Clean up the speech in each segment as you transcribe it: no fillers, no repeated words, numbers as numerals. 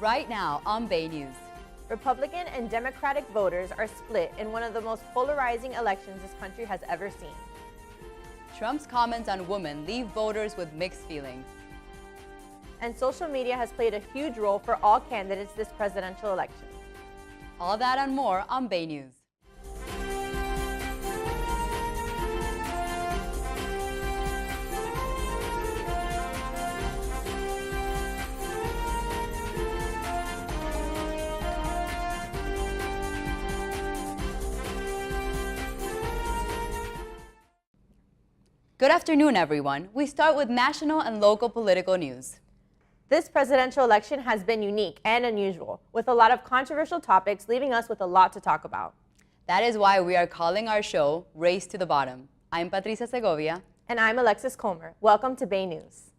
Right now on Bay News. Republican and Democratic voters are split in one of the most polarizing elections this country has ever seen. Trump's comments on women leave voters with mixed feelings. And social media has played a huge role for all candidates this presidential election. All that and more on Bay News. Good afternoon, everyone. We start with national and local political news. This presidential election has been unique and unusual, with a lot of controversial topics, leaving us with a lot to talk about. That is why we are calling our show Race to the Bottom. I'm Patricia Segovia. And I'm Alexis Comer. Welcome to Bay News.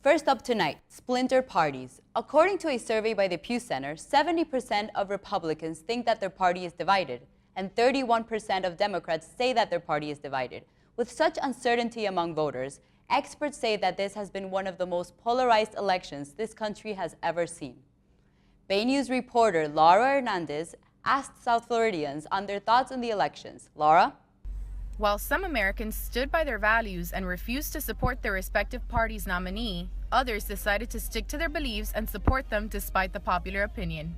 First up tonight, splintered parties. According to a survey by the Pew Center, 70% of Republicans think that their party is divided, and 31% of Democrats say that their party is divided. With such uncertainty among voters, experts say that this has been one of the most polarized elections this country has ever seen. Bay News reporter Laura Hernandez asked South Floridians on their thoughts on the elections. Laura? While some Americans stood by their values and refused to support their respective party's nominee, others decided to stick to their beliefs and support them despite the popular opinion.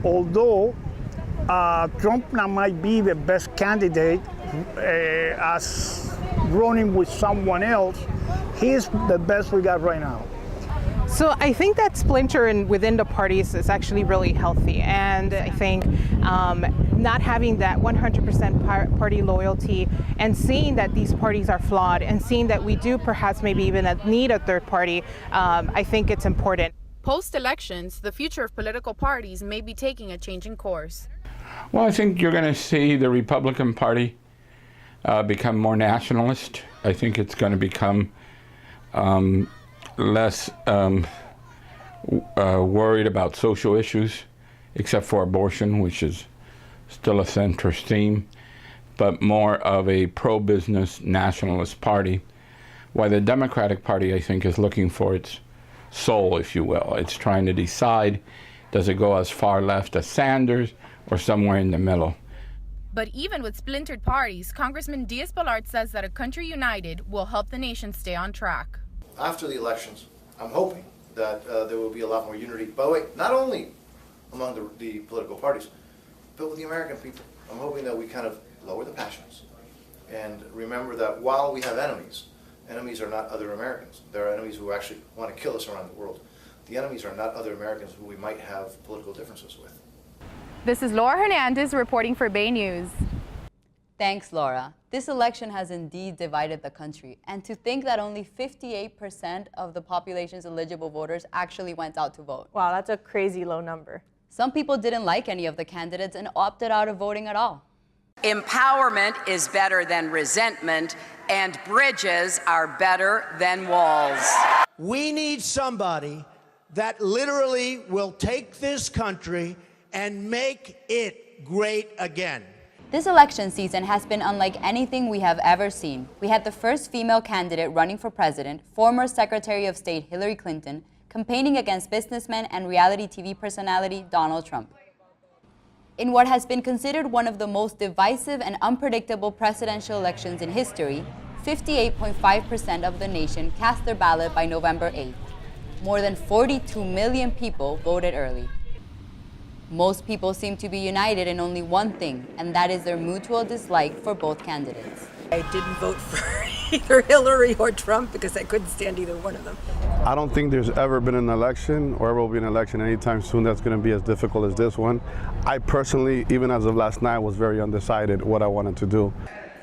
Although Trump now might be the best candidate as running with someone else, he's the best we got right now. So I think that splinter within the parties is actually really healthy, and I think not having that 100% party loyalty and seeing that these parties are flawed and seeing that we do perhaps maybe even need a third party, I think it's important. Post-elections, the future of political parties may be taking a changing course. Well, I think you're going to see the Republican Party become more nationalist. I think it's going to become less worried about social issues, except for abortion, which is still a centrist theme, but more of a pro-business nationalist party, while the Democratic Party, I think, is looking for its soul, if you will. It's trying to decide, does it go as far left as Sanders or somewhere in the middle? But even with splintered parties, Congressman Diaz-Balart says that a country united will help the nation stay on track. After the elections, I'm hoping that there will be a lot more unity, by the way, not only among the political parties, but with the American people. I'm hoping that we kind of lower the passions and remember that while we have enemies, enemies are not other Americans. There are enemies who actually want to kill us around the world. The enemies are not other Americans who we might have political differences with. This is Laura Hernandez reporting for Bay News. Thanks, Laura. This election has indeed divided the country, and to think that only 58% of the population's eligible voters actually went out to vote. Wow, that's a crazy low number. Some people didn't like any of the candidates and opted out of voting at all. Empowerment is better than resentment, and bridges are better than walls. We need somebody that literally will take this country and make it great again. This election season has been unlike anything we have ever seen. We had the first female candidate running for president, former Secretary of State Hillary Clinton, campaigning against businessman and reality TV personality Donald Trump. In what has been considered one of the most divisive and unpredictable presidential elections in history, 58.5% of the nation cast their ballot by November 8th. More than 42 million people voted early. Most people seem to be united in only one thing, and that is their mutual dislike for both candidates. I didn't vote for either Hillary or Trump because I couldn't stand either one of them. I don't think there's ever been an election or ever will be an election anytime soon that's going to be as difficult as this one. I personally, even as of last night, was very undecided what I wanted to do.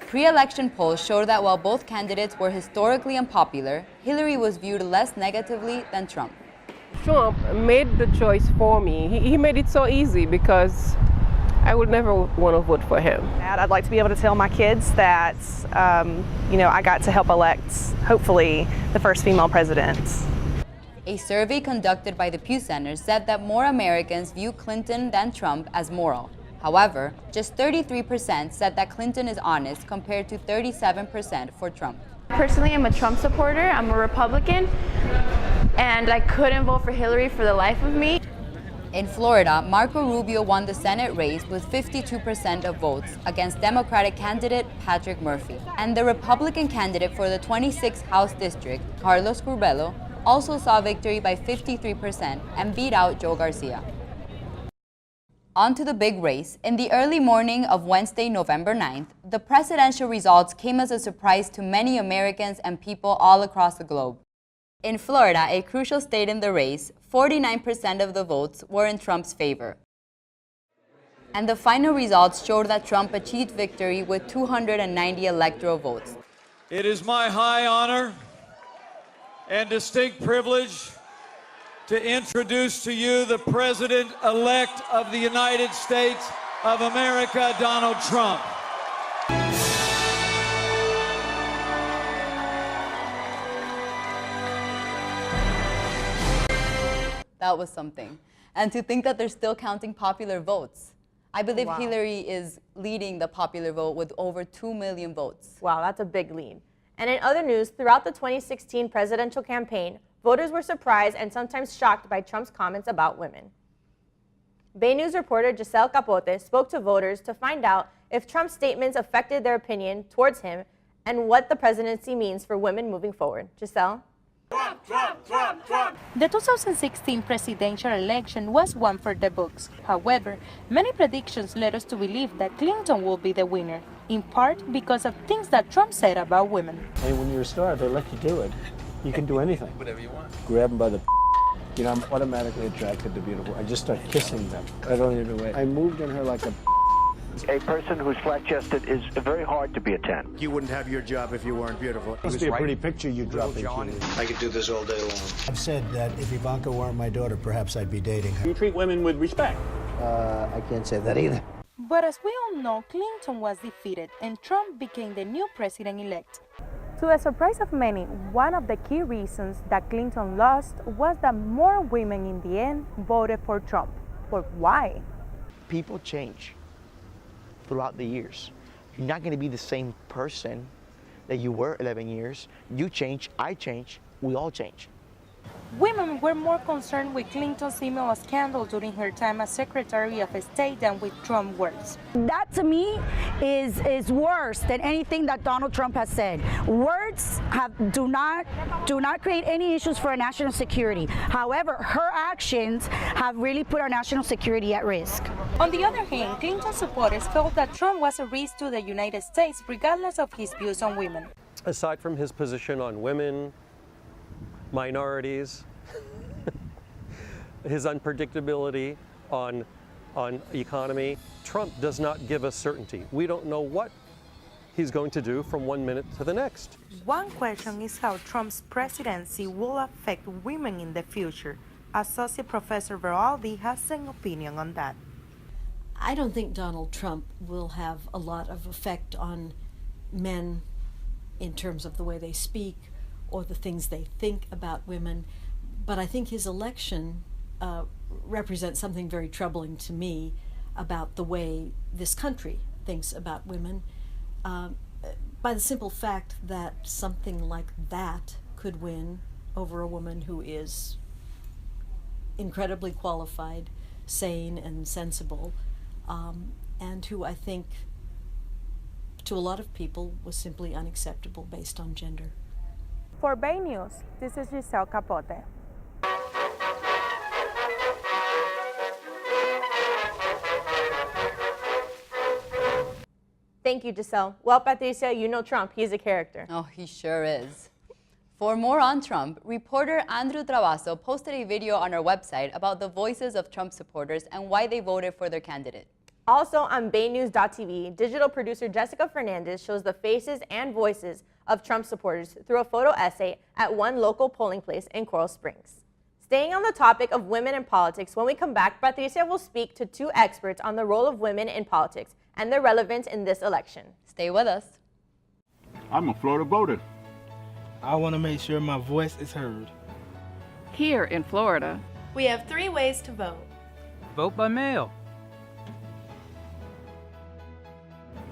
Pre-election polls show that while both candidates were historically unpopular, Hillary was viewed less negatively than Trump. Trump made the choice for me. He made it so easy because I would never want to vote for him. I'd like to be able to tell my kids that, I got to help elect, hopefully, the first female president. A survey conducted by the Pew Center said that more Americans view Clinton than Trump as moral. However, just 33% said that Clinton is honest compared to 37% for Trump. Personally, I'm a Trump supporter. I'm a Republican, and I couldn't vote for Hillary for the life of me. In Florida, Marco Rubio won the Senate race with 52% of votes against Democratic candidate Patrick Murphy. And the Republican candidate for the 26th House District, Carlos Curbelo, also saw victory by 53% and beat out Joe Garcia. On to the big race. In the early morning of Wednesday, November 9th, the presidential results came as a surprise to many Americans and people all across the globe. In Florida, a crucial state in the race, 49% of the votes were in Trump's favor. And the final results showed that Trump achieved victory with 290 electoral votes. It is my high honor and distinct privilege to introduce to you the President-elect of the United States of America, Donald Trump. That was something. And to think that they're still counting popular votes. I believe Wow. Hillary is leading the popular vote with over 2 million votes. Wow, that's a big lead. And in other news, throughout the 2016 presidential campaign, voters were surprised and sometimes shocked by Trump's comments about women. Bay News reporter Giselle Capote spoke to voters to find out if Trump's statements affected their opinion towards him and what the presidency means for women moving forward. Giselle? The 2016 presidential election was one for the books. However, many predictions led us to believe that Clinton will be the winner, in part because of things that Trump said about women. And when you're a star, they let you do it. You can do anything. Whatever you want. Grab them by the you know, I'm automatically attracted to beautiful. I just start kissing them. I don't even wait. I moved in her like a person who's flat-chested is very hard to be a 10. You wouldn't have your job if you weren't beautiful. It must be a pretty picture you drop into. I could do this all day long. I've said that if Ivanka weren't my daughter, perhaps I'd be dating her. You treat women with respect. I can't say that either. But as we all know, Clinton was defeated and Trump became the new president-elect. To the surprise of many, one of the key reasons that Clinton lost was that more women in the end voted for Trump. But why? People change throughout the years. You're not going to be the same person that you were 11 years. You change, I change, we all change. Women were more concerned with Clinton's email scandal during her time as Secretary of State than with Trump's words. That to me is worse than anything that Donald Trump has said. Words do not create any issues for our national security. However, her actions have really put our national security at risk. On the other hand, Clinton supporters felt that Trump was a risk to the United States regardless of his views on women. Aside from his position on women, minorities, his unpredictability on economy, Trump does not give us certainty. We don't know what he's going to do from one minute to the next. One question is how Trump's presidency will affect women in the future. Associate Professor Veraldi has an opinion on that. I don't think Donald Trump will have a lot of effect on men in terms of the way they speak or the things they think about women, but I think his election represents something very troubling to me about the way this country thinks about women, by the simple fact that something like that could win over a woman who is incredibly qualified, sane, and sensible, and who I think to a lot of people was simply unacceptable based on gender. For Bay News, this is Giselle Capote. Thank you, Giselle. Well, Patricia, you know Trump. He's a character. Oh, he sure is. For more on Trump, reporter Andrew Travasso posted a video on our website about the voices of Trump supporters and why they voted for their candidate. Also on BayNews.tv, digital producer Jessica Fernandez shows the faces and voices of Trump supporters through a photo essay at one local polling place in Coral Springs. Staying on the topic of women in politics, when we come back, Patricia will speak to two experts on the role of women in politics and their relevance in this election. Stay with us. I'm a Florida voter. I want to make sure my voice is heard. Here in Florida, we have 3 ways to vote. Vote by mail.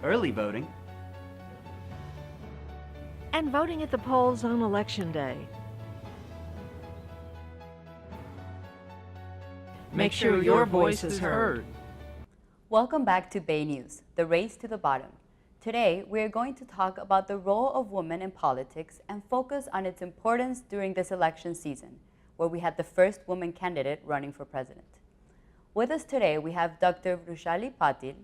Early voting. And voting at the polls on Election Day. Make sure your voice is heard. Welcome back to Bay News, the race to the bottom. Today, we are going to talk about the role of women in politics and focus on its importance during this election season, where we had the first woman candidate running for president. With us today, we have Dr. Vrushali Patil,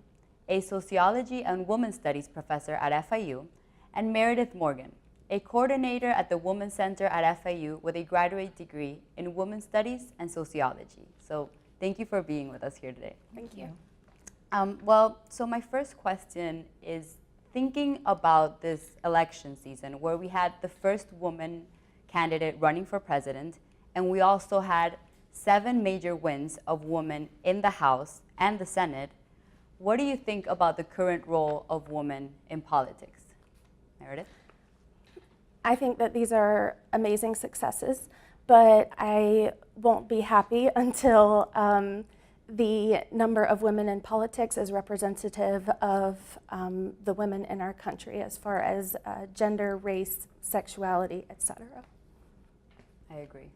a sociology and women's studies professor at FIU, and Meredith Morgan, a coordinator at the Women's Center at FIU with a graduate degree in women's studies and sociology. So thank you for being with us here today. Thank you. So my first question is thinking about this election season where we had the first woman candidate running for president, and we also had 7 major wins of women in the House and the Senate. What do you think about the current role of women in politics? Meredith? I think that these are amazing successes, but I won't be happy until the number of women in politics is representative of the women in our country as far as gender, race, sexuality, etc. I agree.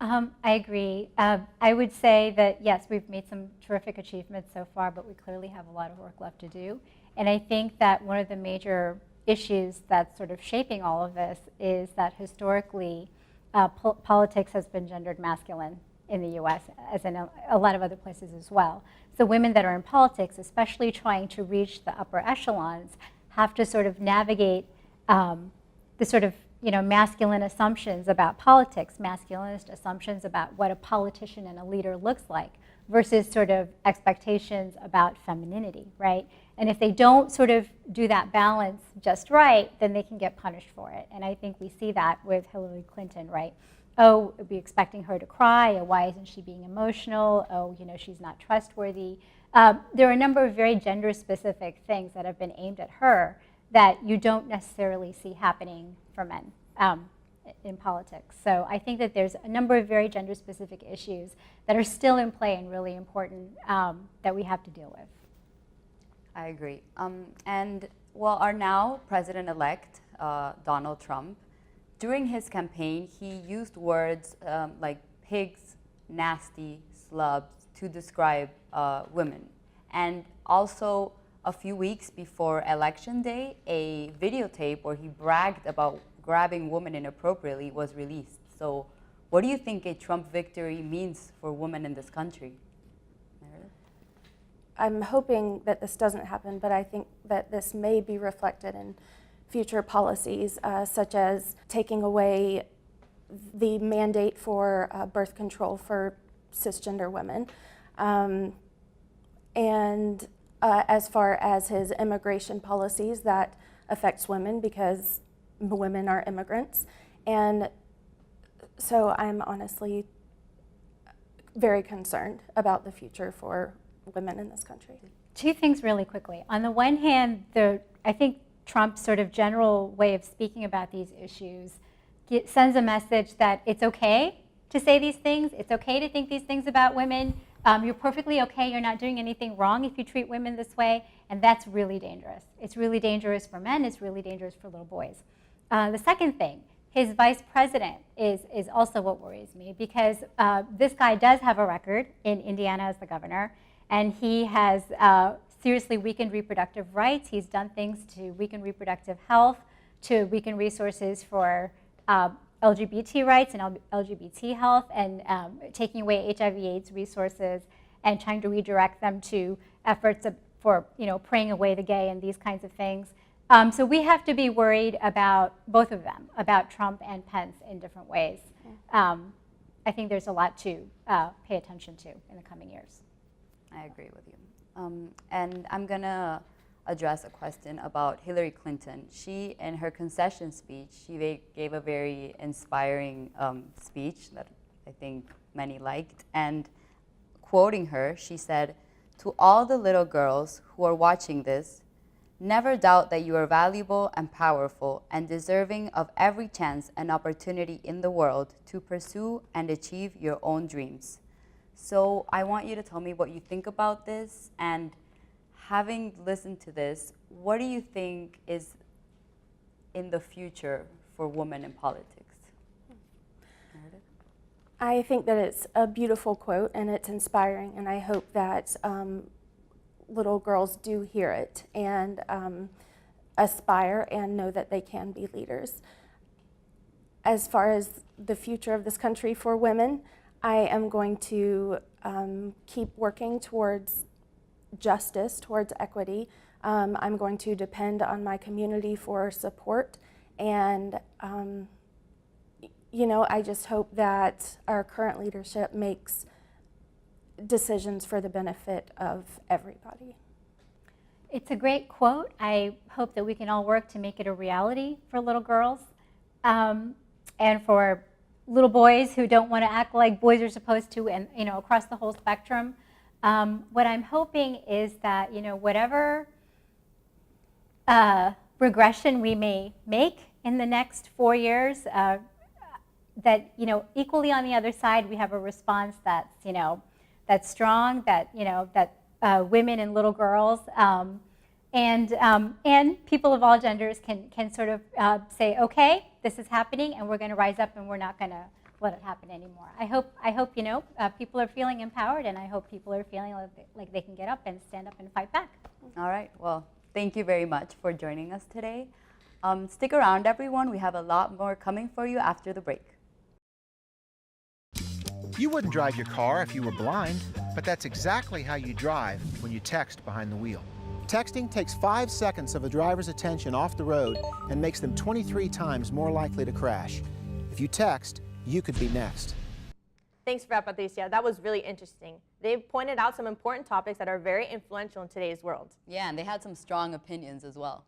I agree. I would say that, yes, we've made some terrific achievements so far, but we clearly have a lot of work left to do. And I think that one of the major issues that's sort of shaping all of this is that historically politics has been gendered masculine in the US, as in a lot of other places as well. So women that are in politics, especially trying to reach the upper echelons, have to sort of navigate the sort of masculine assumptions about politics, masculinist assumptions about what a politician and a leader looks like, versus sort of expectations about femininity, right? And if they don't sort of do that balance just right, then they can get punished for it. And I think we see that with Hillary Clinton, right? Oh, we'll be expecting her to cry. Oh, why isn't she being emotional? Oh, she's not trustworthy. There are a number of very gender-specific things that have been aimed at her that you don't necessarily see happening for men in politics. So I think that there's a number of very gender-specific issues that are still in play and really important that we have to deal with. I agree. Our now president-elect, Donald Trump, during his campaign, he used words like pigs, nasty, slubs to describe women. And also, a few weeks before Election Day, a videotape where he bragged about grabbing women inappropriately was released. So what do you think a Trump victory means for women in this country? Meredith? I'm hoping that this doesn't happen, but I think that this may be reflected in future policies, such as taking away the mandate for birth control for cisgender women. And as far as his immigration policies, that affects women because women are immigrants. And so I'm honestly very concerned about the future for women in this country. 2 things really quickly. On the one hand, I think Trump's sort of general way of speaking about these issues sends a message that it's okay to say these things, it's okay to think these things about women, you're perfectly okay, you're not doing anything wrong if you treat women this way, and that's really dangerous. It's really dangerous for men, it's really dangerous for little boys. The second thing, his vice president is also what worries me, because this guy does have a record in Indiana as the governor, and he has seriously weakened reproductive rights. He's done things to weaken reproductive health, to weaken resources for LGBT rights and LGBT health, and taking away HIV/AIDS resources and trying to redirect them to efforts for praying away the gay and these kinds of things. So we have to be worried about both of them, about Trump and Pence in different ways. I think there's a lot to pay attention to in the coming years. I agree with you. And I'm going to address a question about Hillary Clinton. She, in her concession speech, she gave a very inspiring speech that I think many liked. And quoting her, she said, "To all the little girls who are watching this, never doubt that you are valuable and powerful and deserving of every chance and opportunity in the world to pursue and achieve your own dreams." So I want you to tell me what you think about this, and having listened to this, what do you think is in the future for women in politics? Meredith? I think that it's a beautiful quote and it's inspiring, and I hope that little girls do hear it and aspire and know that they can be leaders. As far as the future of this country for women, I am going to keep working towards justice, towards equity. I'm going to depend on my community for support, and you know, I just hope that our current leadership makes decisions for the benefit of everybody. It's a great quote. I hope that we can all work to make it a reality for little girls and for little boys who don't want to act like boys are supposed to, and you know, across the whole spectrum. What I'm hoping is that, you know, whatever regression we may make in the next 4 years, that, you know, equally on the other side we have a response that's, you know, that's strong, that, you know, that women and little girls and people of all genders can sort of say, okay, this is happening, and we're going to rise up, and we're not going to let it happen anymore. I hope you know, people are feeling empowered, and I hope people are feeling like they can get up and stand up and fight back. All right. Well, thank you very much for joining us today. Stick around, everyone. We have a lot more coming for you after the break. You wouldn't drive your car if you were blind, but that's exactly how you drive when you text behind the wheel. Texting takes 5 seconds of a driver's attention off the road and makes them 23 times more likely to crash. If you text, you could be next. Thanks for that, Patricia. That was really interesting. They pointed out some important topics that are very influential in today's world. Yeah, and they had some strong opinions as well.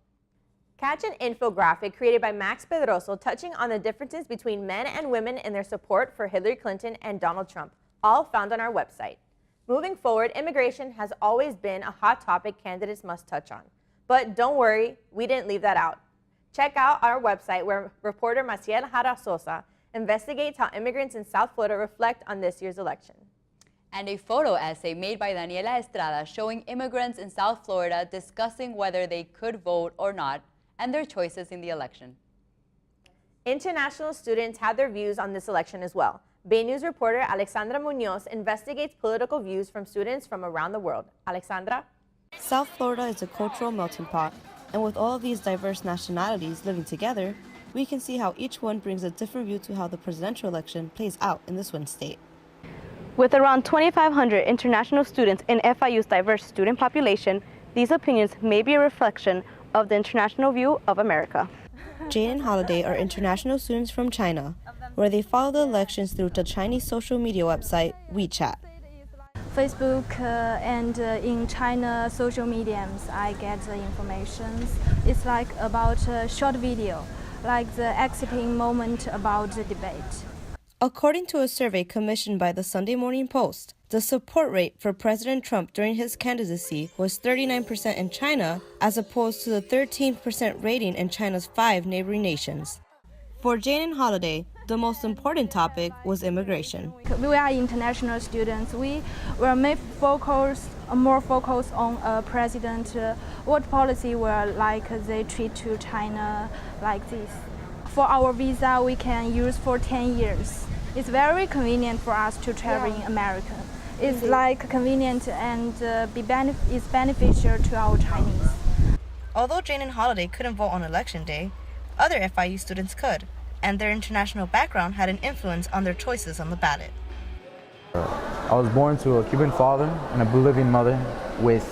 Catch an infographic created by Max Pedroso touching on the differences between men and women in their support for Hillary Clinton and Donald Trump, all found on our website. Moving forward, immigration has always been a hot topic candidates must touch on. But don't worry, we didn't leave that out. Check out our website where reporter Maciel Jara Sosa investigates how immigrants in South Florida reflect on this year's election. And a photo essay made by Daniela Estrada showing immigrants in South Florida discussing whether they could vote or not and their choices in the election. International students had their views on this election as well. Bay News reporter Alexandra Munoz investigates political views from students from around the world. Alexandra? South Florida is a cultural melting pot, and with all of these diverse nationalities living together, we can see how each one brings a different view to how the presidential election plays out in the swing state. With around 2,500 international students in FIU's diverse student population, these opinions may be a reflection of the international view of America. Jane and Holiday are international students from China, where they follow the elections through the Chinese social media website WeChat. Facebook and in China social mediums, I get the information. It's like about a short video, like the exciting moment about the debate. According to a survey commissioned by the Sunday Morning Post, the support rate for President Trump during his candidacy was 39% in China, as opposed to the 13% rating in China's 5 neighboring nations. For Jane and Holiday, the most important topic was immigration. We are international students. We will make more focus on president, what policy will like they treat to China like this. For our visa, we can use for 10 years. It's very convenient for us to travel in America. It's like convenient and is beneficial to our Chinese. Although Jane and Holiday couldn't vote on election day, other FIU students could, and their international background had an influence on their choices on the ballot. I was born to a Cuban father and a Bolivian mother with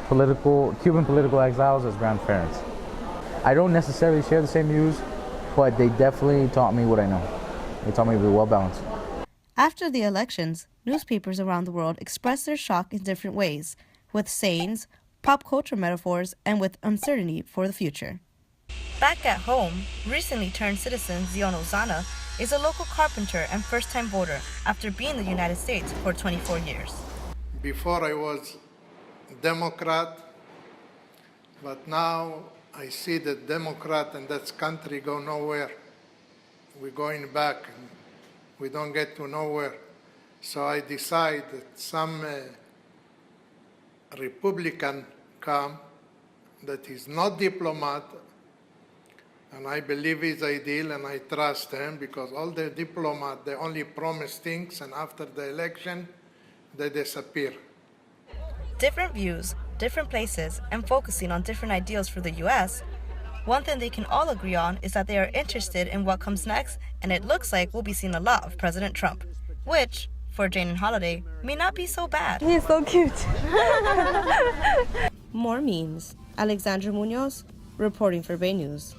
Cuban political exiles as grandparents. I don't necessarily share the same views, but they definitely taught me what I know. They taught me to be well balanced. After the elections, newspapers around the world expressed their shock in different ways, with sayings, pop culture metaphors, and with uncertainty for the future. Back at home, recently turned citizen Zion Ozana is a local carpenter and first-time voter after being in the United States for 24 years. Before I was Democrat, but now I see that Democrat and that country go nowhere. We're going back and we don't get to nowhere. So I decide that some Republican come that is not diplomat And I believe his ideal and I trust him because all the diplomats, they only promise things and after the election, they disappear. Different views, different places, and focusing on different ideals for the U.S., one thing they can all agree on is that they are interested in what comes next, and it looks like we'll be seeing a lot of President Trump, which, for Jane and Holiday, may not be so bad. He's so cute. More memes. Alexandra Munoz, reporting for Bay News.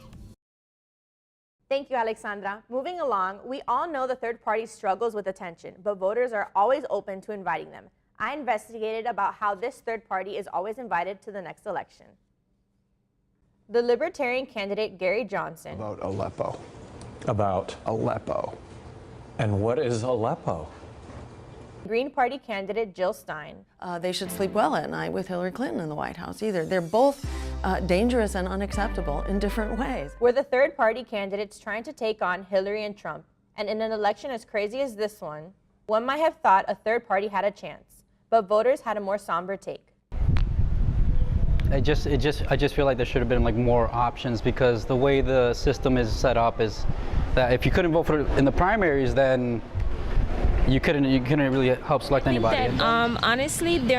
Thank you, Alexandra. Moving along, we all know the third party struggles with attention, but voters are always open to inviting them. I investigated about how this third party is always invited to the next election. The Libertarian candidate Gary Johnson. About Aleppo. About Aleppo. And what is Aleppo? Green Party candidate Jill Stein. They should sleep well at night with Hillary Clinton in the White House either. They're both dangerous and unacceptable in different ways. We're the third party candidates trying to take on Hillary and Trump. And in an election as crazy as this one might have thought a third party had a chance, but voters had a more somber take. I just feel like there should have been like more options because the way the system is set up is that if you couldn't vote for in the primaries, then you couldn't really help select anybody. Honestly, they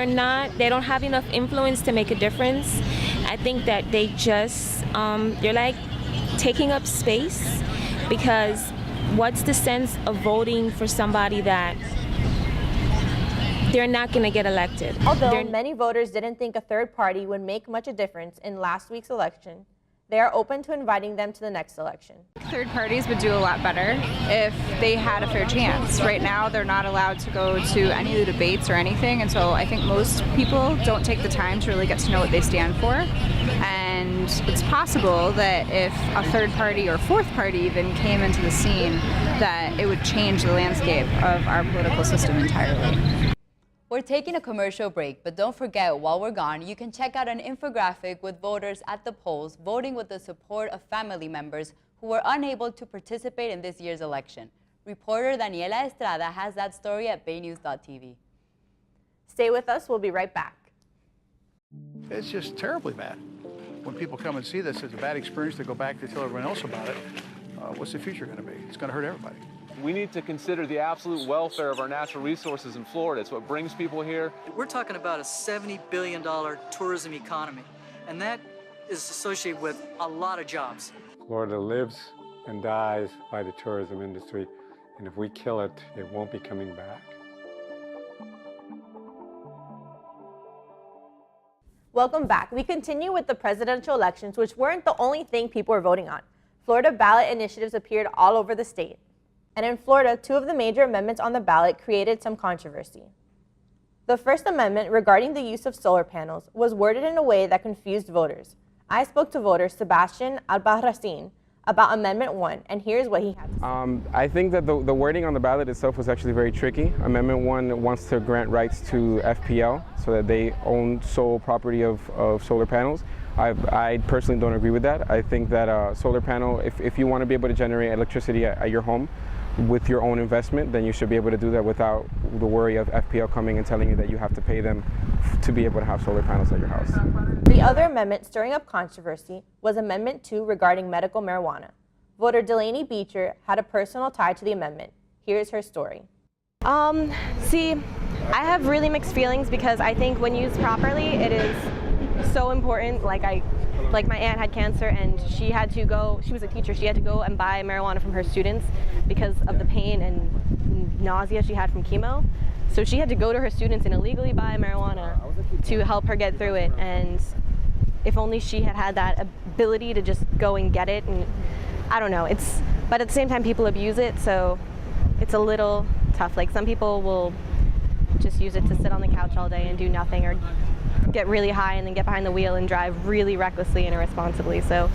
don't have enough influence to make a difference. I think that they just they're like taking up space because what's the sense of voting for somebody that they're not going to get elected? Although many voters didn't think a third party would make much a difference in last week's election, they are open to inviting them to the next election. Third parties would do a lot better if they had a fair chance. Right now, they're not allowed to go to any of the debates or anything, and so I think most people don't take the time to really get to know what they stand for. And it's possible that if a third party or fourth party even came into the scene, that it would change the landscape of our political system entirely. We're taking a commercial break, but don't forget, while we're gone, you can check out an infographic with voters at the polls voting with the support of family members who were unable to participate in this year's election. Reporter Daniela Estrada has that story at baynews.tv. Stay with us, we'll be right back. It's just terribly bad. When people come and see this as a bad experience, they go back to tell everyone else about it. What's the future going to be? It's going to hurt everybody. We need to consider the absolute welfare of our natural resources in Florida. It's what brings people here. We're talking about a $70 billion tourism economy, and that is associated with a lot of jobs. Florida lives and dies by the tourism industry, and if we kill it, it won't be coming back. Welcome back. We continue with the presidential elections, which weren't the only thing people were voting on. Florida ballot initiatives appeared all over the state. And in Florida, 2 of the major amendments on the ballot created some controversy. The First Amendment regarding the use of solar panels was worded in a way that confused voters. I spoke to voter Sebastian Albarracin about Amendment 1, and here's what he had to say. I think that the wording on the ballot itself was actually very tricky. Amendment 1 wants to grant rights to FPL so that they own sole property of solar panels. I personally don't agree with that. I think that solar panel, if you want to be able to generate electricity at your home with your own investment, then you should be able to do that without the worry of FPL coming and telling you that you have to pay them to be able to have solar panels at your house. The other amendment stirring up controversy was Amendment 2 regarding medical marijuana. Voter Delaney Beecher had a personal tie to the amendment. Here's her story. See, I have really mixed feelings because I think when used properly, it is so important. Like my aunt had cancer and she was a teacher, she had to go and buy marijuana from her students because of the pain and nausea she had from chemo. So she had to go to her students and illegally buy marijuana to help her get through it. And if only she had had that ability to just go and get it. And I don't know, but at the same time people abuse it, so it's a little tough. Like some people will just use it to sit on the couch all day and do nothing, or get really high and then get behind the wheel and drive really recklessly and irresponsibly. So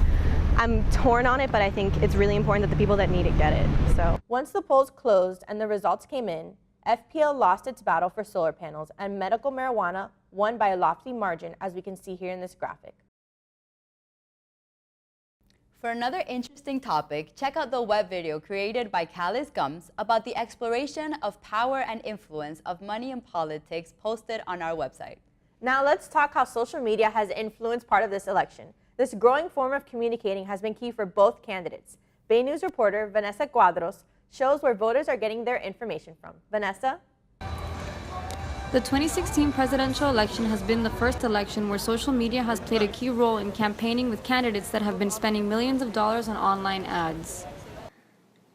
I'm torn on it, but I think it's really important that the people that need it get it. So once the polls closed and the results came in, FPL lost its battle for solar panels and medical marijuana won by a lofty margin, as we can see here in this graphic. For another interesting topic, check out the web video created by Callis Gums about the exploration of power and influence of money in politics posted on our website. Now let's talk how social media has influenced part of this election. This growing form of communicating has been key for both candidates. Bay News reporter Vanessa Cuadros shows where voters are getting their information from. Vanessa? The 2016 presidential election has been the first election where social media has played a key role in campaigning with candidates that have been spending millions of dollars on online ads.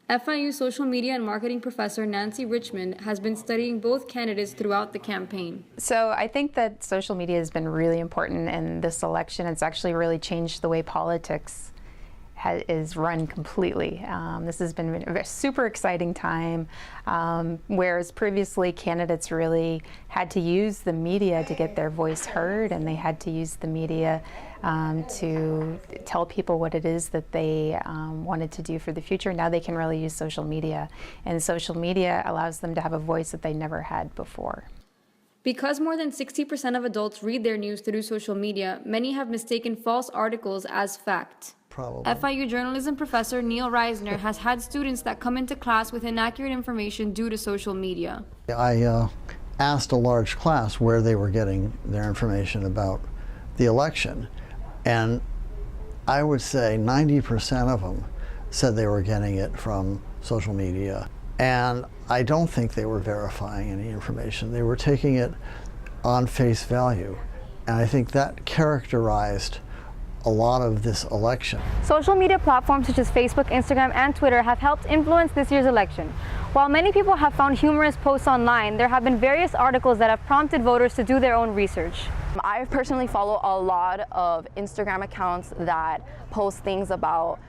FIU social media and marketing professor Nancy Richmond has been studying both candidates throughout the campaign. So I think that social media has been really important in this election. It's actually really changed the way politics is run completely. This has been a super exciting time, whereas previously candidates really had to use the media to get their voice heard, and they had to use the media to tell people what it is that they wanted to do for the future. Now they can really use social media, and social media allows them to have a voice that they never had before. Because more than 60% of adults read their news through social media, many have mistaken false articles as fact. Probably. FIU journalism professor Neil Reisner has had students that come into class with inaccurate information due to social media. I asked a large class where they were getting their information about the election, and I would say 90% of them said they were getting it from social media. And I don't think they were verifying any information. They were taking it on face value. And I think that characterized a lot of this election. Social media platforms such as Facebook, Instagram, and Twitter have helped influence this year's election. While many people have found humorous posts online, there have been various articles that have prompted voters to do their own research. I personally follow a lot of Instagram accounts that post things about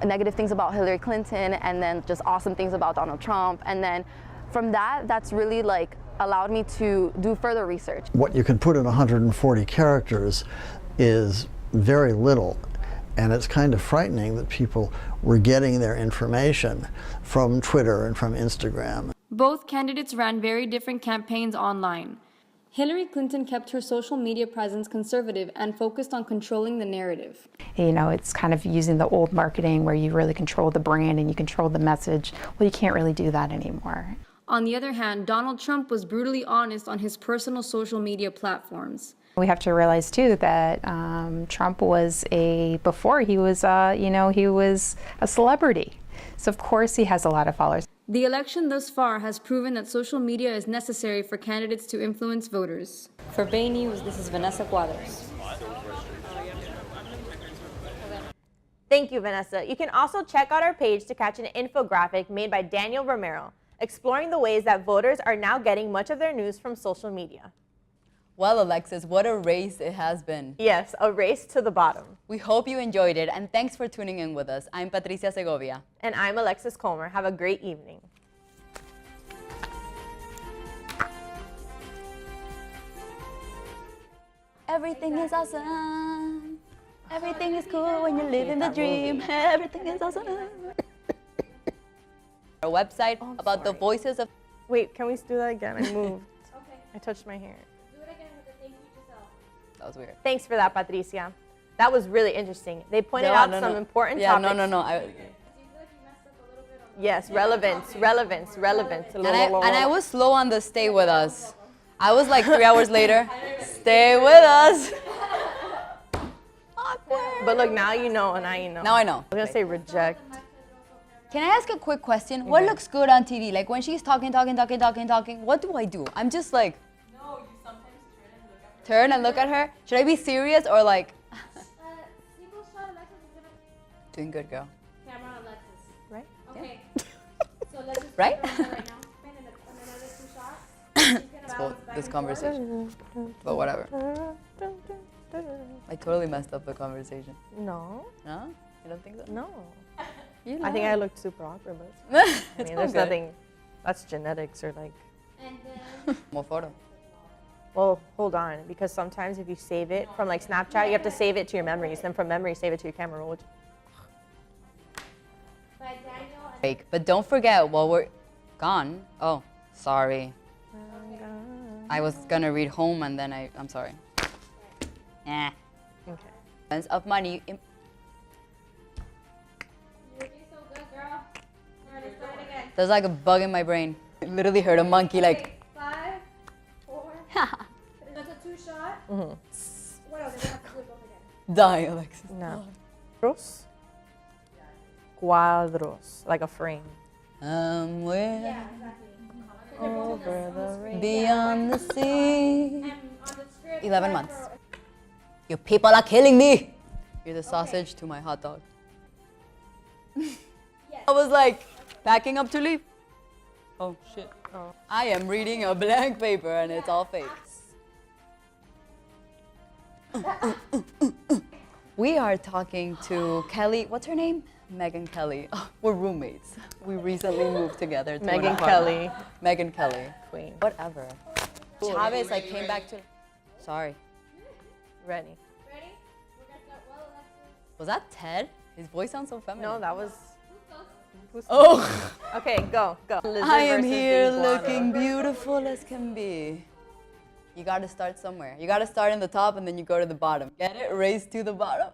negative things about Hillary Clinton, and then just awesome things about Donald Trump. And then from that, that's really like allowed me to do further research. What you can put in 140 characters is very little, and it's kind of frightening that people were getting their information from Twitter and from Instagram. Both candidates ran very different campaigns online. Hillary Clinton kept her social media presence conservative and focused on controlling the narrative. You know, it's kind of using the old marketing where you really control the brand and you control the message. Well, you can't really do that anymore. On the other hand, Donald Trump was brutally honest on his personal social media platforms. We have to realize too that Trump was before he was, he was a celebrity. So of course he has a lot of followers. The election thus far has proven that social media is necessary for candidates to influence voters. For Bay News, this is Vanessa Cuadros. Thank you, Vanessa. You can also check out our page to catch an infographic made by Daniel Romero, exploring the ways that voters are now getting much of their news from social media. Well, Alexis, what a race it has been. Yes, a race to the bottom. We hope you enjoyed it, and thanks for tuning in with us. I'm Patricia Segovia. And I'm Alexis Colmer. Have a great evening. Everything is awesome. Everything is cool when you're living the dream. Everything is awesome. Our website about the voices of... Wait, can we do that again? I moved. Okay. I touched my hair. That was weird. Thanks for that, Patricia. That was really interesting. They pointed out some important topics. Yes, relevance. And I was slow on the stay with us. I was like 3 hours later, stay with us. Awkward. But look, now you know, and now you know. Now I know. I was gonna say reject. Can I ask a quick question? What looks good on TV? Like when she's talking, what do I do? I'm just like, turn and look at her? Should I be serious or like? Doing good, girl. Camera Alexis. Right? Okay. So let's just right? Right now. Another 2 shots. This conversation. But whatever. I totally messed up the conversation. No. No? You don't think so? No. You know. I think I looked super awkward, but I mean, there's good. nothing. That's genetics or like. And then. More photo. Well, hold on, because sometimes if you save it from like Snapchat, you have to save it to your memories. Then from memory, save it to your camera roll. Fake. But don't forget, while we're gone. Oh, sorry. I was gonna read home and then I'm sorry. Okay. Sense of money. You're doing so good, girl. Let's start again. There's like a bug in my brain. I literally heard a monkey like. 5, 4. That's a 2 shot. Mm-hmm. What else? I have to do both again. Die, Alexis. No. Cuadros? Cuadros, like a frame. Somewhere over the rainbow. beyond the sea. 11 months. You people are killing me. You're the sausage to my hot dog. I was like, packing up to leave. Oh shit. Oh. I am reading a blank paper and it's all fake. We are talking to Kelly. What's her name? Megan Kelly. Oh, we're roommates. We recently moved together. To Megan an apartment. Kelly. Megan Kelly. Queen. Whatever. Chavez, I came back to. Sorry. Ready. Was that Ted? His voice sounds so feminine. No, that was. Oh. Okay, go. I am here looking beautiful as can be. You gotta start somewhere. You gotta start in the top and then you go to the bottom. Get it? Race to the bottom.